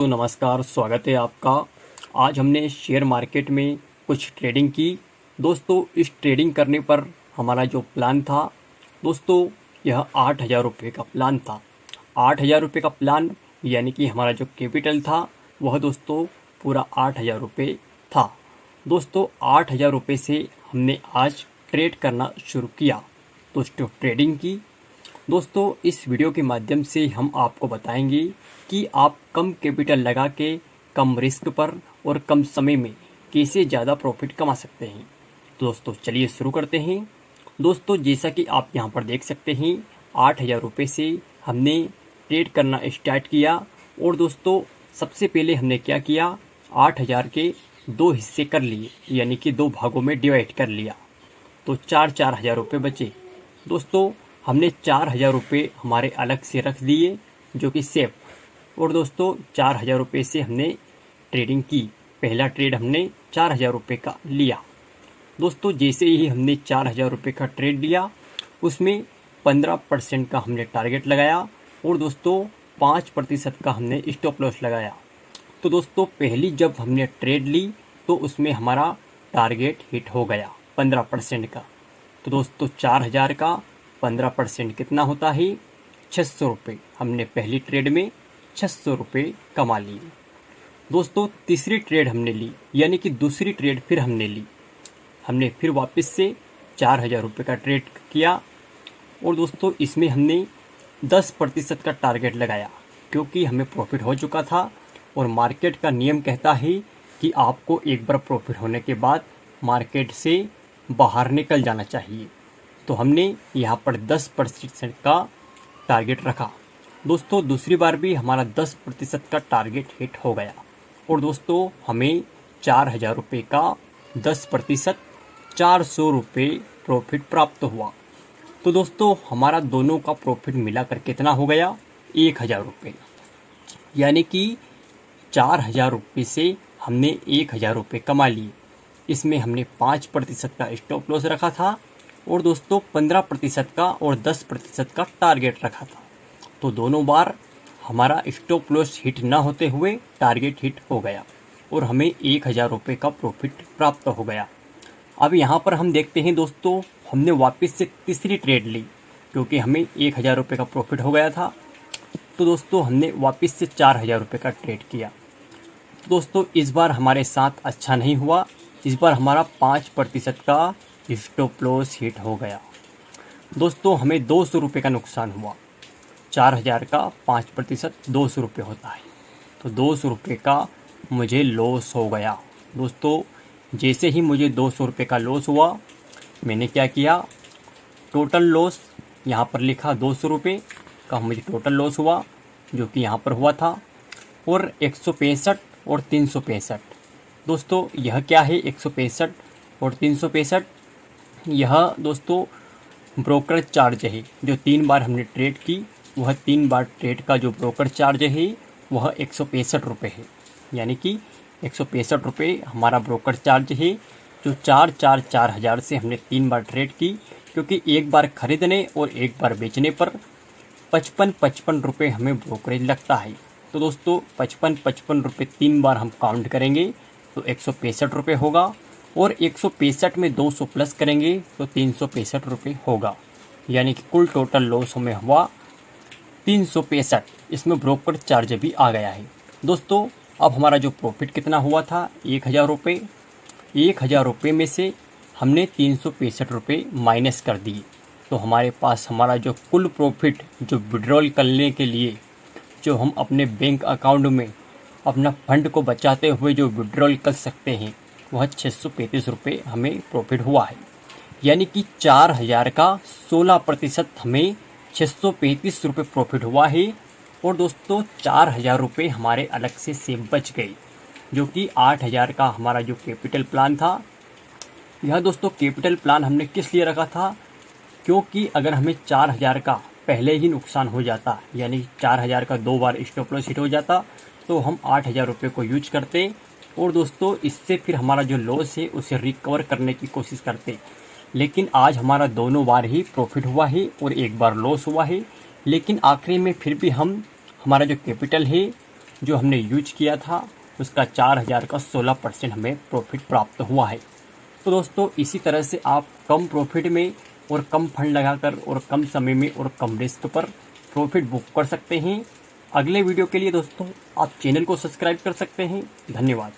तो नमस्कार, स्वागत है आपका। आज हमने शेयर मार्केट में कुछ ट्रेडिंग की। दोस्तों, इस ट्रेडिंग करने पर हमारा जो प्लान था दोस्तों, यह 8,000 रुपये का प्लान था। 8,000 रुपये का प्लान यानी कि हमारा जो कैपिटल था वह दोस्तों पूरा 8,000 रुपये था। दोस्तों, 8,000 रुपये से हमने आज ट्रेड करना शुरू किया। दोस्तों, ट्रेडिंग की। दोस्तों, इस वीडियो के माध्यम से हम आपको बताएंगे कि आप कम कैपिटल लगा के कम रिस्क पर और कम समय में कैसे ज़्यादा प्रॉफिट कमा सकते हैं। तो दोस्तों, चलिए शुरू करते हैं। दोस्तों, जैसा कि आप यहाँ पर देख सकते हैं, 8,000 रुपये से हमने ट्रेड करना स्टार्ट किया। और दोस्तों, सबसे पहले हमने क्या किया, 8,000 के 2 हिस्से कर लिए, यानी कि 2 भागों में डिवाइड कर लिया। तो 4-4 हज़ार रुपये बचे। दोस्तों, हमने 4,000 रुपये हमारे अलग से रख दिए जो कि सेफ। और दोस्तों, 4,000 रुपये से हमने ट्रेडिंग की। पहला ट्रेड हमने 4,000 रुपये का लिया। दोस्तों, जैसे ही हमने 4,000 रुपये का ट्रेड लिया, उसमें 15% का हमने टारगेट लगाया और दोस्तों 5% का हमने स्टॉप लॉस लगाया। तो दोस्तों, पहली जब हमने ट्रेड ली तो उसमें हमारा टारगेट हिट हो गया 15% का। तो दोस्तों, 4,000 का 15% कितना होता है, 600 रुपये। हमने पहली ट्रेड में 600 रुपये कमा लिए। दोस्तों, तीसरी ट्रेड हमने ली, यानी कि दूसरी ट्रेड फिर हमने ली। हमने फिर वापस से 4,000 रुपये का ट्रेड किया और दोस्तों इसमें हमने 10% का टारगेट लगाया, क्योंकि हमें प्रॉफिट हो चुका था। और मार्केट का नियम कहता है कि आपको एक बार प्रॉफिट होने के बाद मार्केट से बाहर निकल जाना चाहिए। तो हमने यहाँ पर 10% का टारगेट रखा। दोस्तों, दूसरी बार भी हमारा 10% का टारगेट हिट हो गया और दोस्तों हमें 4,000 रुपये का 10% 400 रुपये प्रॉफिट प्राप्त हुआ। तो दोस्तों, हमारा दोनों का प्रॉफिट मिलाकर कितना हो गया, 1,000 रुपये। यानी कि 4,000 रुपये से हमने 1,000 रुपये कमा लिए। इसमें हमने 5% का स्टॉप लॉस रखा था और दोस्तों 15% का और 10% का टारगेट रखा था। तो दोनों बार हमारा स्टॉप लॉस हिट ना होते हुए टारगेट हिट हो गया और हमें 1,000 रुपये का प्रॉफिट प्राप्त हो गया। अब यहाँ पर हम देखते हैं दोस्तों, हमने वापस से तीसरी ट्रेड ली, क्योंकि हमें 1,000 रुपये का प्रॉफिट हो गया था। तो दोस्तों, हमने वापस से 4,000 रुपये का ट्रेड किया। दोस्तों, इस बार हमारे साथ अच्छा नहीं हुआ। इस बार हमारा 5% का स्टॉप लॉस हिट हो गया। दोस्तों, हमें 200 रुपये का नुकसान हुआ। 4,000 का 5% 200 रुपये होता है। तो 200 रुपये का मुझे लॉस हो गया। दोस्तों, जैसे ही मुझे 200 रुपये का लॉस हुआ, मैंने क्या किया, टोटल लॉस यहाँ पर लिखा 200 रुपये का मुझे टोटल लॉस हुआ, जो कि यहाँ पर हुआ था। और 165 और 365। दोस्तों, यह क्या है, 165 और 365, यह दोस्तों ब्रोकर चार्ज है। जो 3 बार हमने ट्रेड की, वह 3 बार ट्रेड का जो ब्रोकर चार्ज है वह 165 रुपये है। यानी कि 165 रुपये हमारा ब्रोकर चार्ज है, जो 4,000 से हमने 3 बार ट्रेड की। क्योंकि एक बार खरीदने और एक बार बेचने पर 55 रुपये हमें ब्रोकरेज लगता है। तो दोस्तों, 55 रुपये 3 बार हम काउंट करेंगे तो 165 रुपये होगा। और 165 में 200 प्लस करेंगे तो 365 रुपये होगा। यानी कि कुल टोटल लॉस हमें हुआ 365। इसमें ब्रोकर चार्ज भी आ गया है। दोस्तों, अब हमारा जो प्रॉफिट कितना हुआ था, 1,000 रुपये। 1,000 रुपये में से हमने 365 रुपये माइनस कर दिए। तो हमारे पास हमारा जो कुल प्रॉफिट जो विड्रॉल करने के लिए, जो हम अपने बैंक अकाउंट में अपना फंड को बचाते हुए जो विड्रॉल कर सकते हैं, वह 635 रुपये हमें प्रॉफिट हुआ है। यानी कि 4,000 का 16% हमें 635 रुपये प्रॉफिट हुआ है। और दोस्तों, 4,000 रुपये हमारे अलग से सेव बच गए, जो कि 8,000 का हमारा जो कैपिटल प्लान था। यह दोस्तों कैपिटल प्लान हमने किस लिए रखा था, क्योंकि अगर हमें 4,000 का पहले ही नुकसान हो जाता, यानी 4,000 का 2 बार स्टॉप लॉस हिट हो जाता, तो हम 8,000 रुपये को यूज करते और दोस्तों इससे फिर हमारा जो लॉस है उसे रिकवर करने की कोशिश करते। लेकिन आज हमारा दोनों बार ही प्रॉफिट हुआ है और एक बार लॉस हुआ है। लेकिन आखिरी में फिर भी हमारा जो कैपिटल है जो हमने यूज किया था उसका 4000 का 16% हमें प्रॉफिट प्राप्त हुआ है। तो दोस्तों इसी तरह से आप कम प्रॉफिट में और कम फंड लगाकर और कम समय में और कम रिस्क पर प्रॉफिट बुक कर सकते हैं। अगले वीडियो के लिए दोस्तों आप चैनल को सब्सक्राइब कर सकते हैं। धन्यवाद।